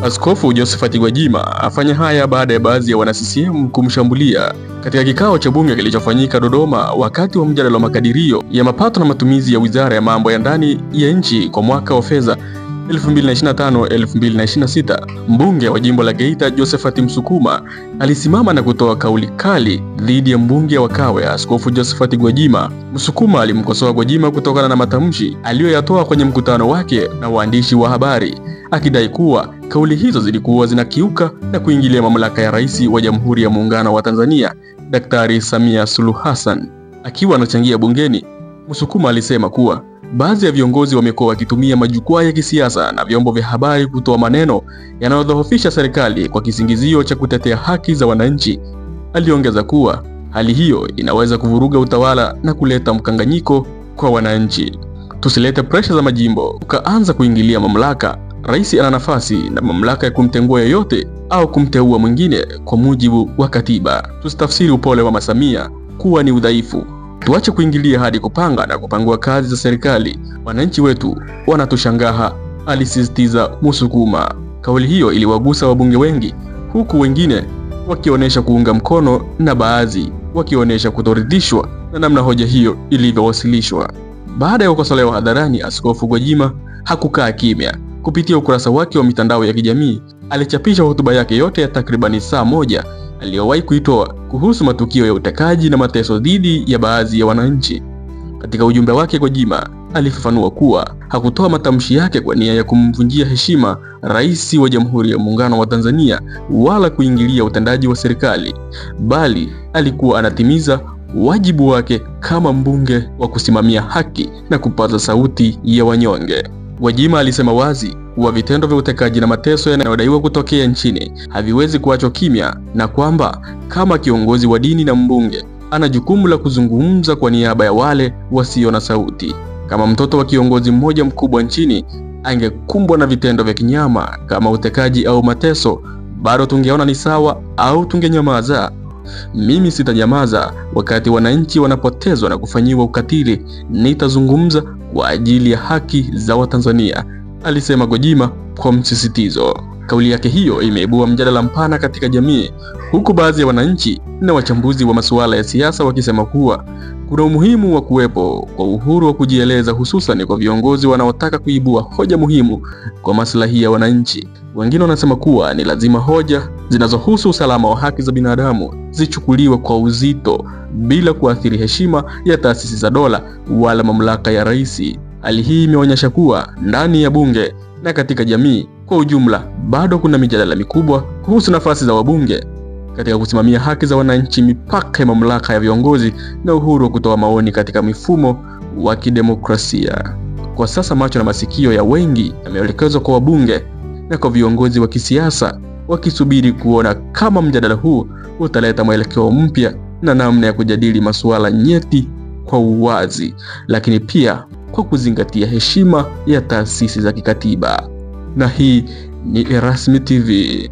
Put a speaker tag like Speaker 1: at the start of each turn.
Speaker 1: Askofu Josephat Gwajima afanya haya baada ya baadhi ya wana CCM kumshambulia katika kikao cha bunge kilichofanyika Dodoma wakati wa mjadala wa makadirio ya mapato na matumizi ya Wizara ya Mambo ya Ndani ya Nchi kwa mwaka wa fedha 2025-2026. Mbunge wa jimbo la Geita Josephat Msukuma alisimama na kutoa kauli kali dhidi ya mbunge wa Kawe Askofu Josephat Gwajima. Msukuma alimkosoa Gwajima kutokana na matamshi aliyoyatoa kwenye mkutano wake na waandishi wa habari, akidai kuwa kauli hizo zilikuwa zinakiuka na kuingilia mamlaka ya Rais wa Jamhuri ya Muungano wa Tanzania Daktari Samia Suluhu Hassan. Akiwa anachangia bungeni, Msukuma alisema kuwa baadhi ya viongozi wamekuwa wakitumia majukwaa ya kisiasa na vyombo vya habari kutoa maneno yanayodhoofisha serikali kwa kisingizio cha kutetea haki za wananchi. Aliongeza kuwa hali hiyo inaweza kuvuruga utawala na kuleta mkanganyiko kwa wananchi. Tusilete presha za majimbo ukaanza kuingilia mamlaka. Rais ana nafasi na mamlaka ya kumtengua yeyote au kumteua mwingine kwa mujibu wa katiba. Tusitafsiri upole wa Samia kuwa ni udhaifu. Tuache kuingilia hadi kupanga na kupangua kazi za serikali. Wananchi wetu wanatushangaa, alisisitiza Msukuma. Kauli hiyo iliwagusa wabunge wengi, huku wengine wakionyesha kuunga mkono na baadhi wakionyesha kutoridhishwa na namna hoja hiyo ilivyowasilishwa. Baada ya kukosolewa hadharani, Askofu Gwajima hakukaa kimya. Kupitia ukurasa wake wa mitandao ya kijamii, alichapisha hotuba yake yote ya takribani saa moja aliyowahi kuitoa kuhusu matukio ya utekaji na mateso dhidi ya baadhi ya wananchi. Katika ujumbe wake, Gwajima alifafanua kuwa hakutoa matamshi yake kwa nia ya kumvunjia heshima Rais wa Jamhuri ya Muungano wa Tanzania wala kuingilia utendaji wa serikali, bali alikuwa anatimiza wajibu wake kama mbunge wa kusimamia haki na kupaza sauti ya wanyonge. Gwajima alisema wazi kuwa vitendo vya utekaji na mateso yanayodaiwa kutokea nchini haviwezi kuachwa kimya, na kwamba kama kiongozi wa dini na mbunge ana jukumu la kuzungumza kwa niaba ya wale wasio na sauti. Kama mtoto wa kiongozi mmoja mkubwa nchini angekumbwa na vitendo vya kinyama kama utekaji au mateso, bado tungeona ni sawa au tungenyamaza? Mimi sitanyamaza wakati wananchi wanapotezwa na kufanyiwa ukatili. Nitazungumza kwa ajili ya haki za Watanzania, alisema Gwajima kwa msisitizo. Kauli yake hiyo imeibua mjadala mpana katika jamii, huku baadhi ya wananchi na wachambuzi wa masuala ya siasa wakisema kuwa kuna umuhimu wa kuwepo kwa uhuru wa kujieleza, hususan kwa viongozi wanaotaka kuibua hoja muhimu kwa maslahi ya wananchi. Wengine wanasema kuwa ni lazima hoja zinazohusu usalama wa haki za binadamu zichukuliwe kwa uzito bila kuathiri heshima ya taasisi za dola wala mamlaka ya rais. Hali hii imeonyesha kuwa ndani ya bunge na katika jamii kwa ujumla bado kuna mijadala mikubwa kuhusu nafasi za wabunge katika kusimamia haki za wananchi, mipaka ya mamlaka ya viongozi na uhuru wa kutoa maoni katika mifumo wa kidemokrasia. Kwa sasa macho na masikio ya wengi yameelekezwa kwa wabunge na kwa viongozi wa kisiasa, wakisubiri kuona kama mjadala huu utaleta mwelekeo mpya na namna ya kujadili masuala nyeti kwa uwazi, lakini pia kwa kuzingatia heshima ya taasisi za kikatiba. Na hii ni Erasmi TV.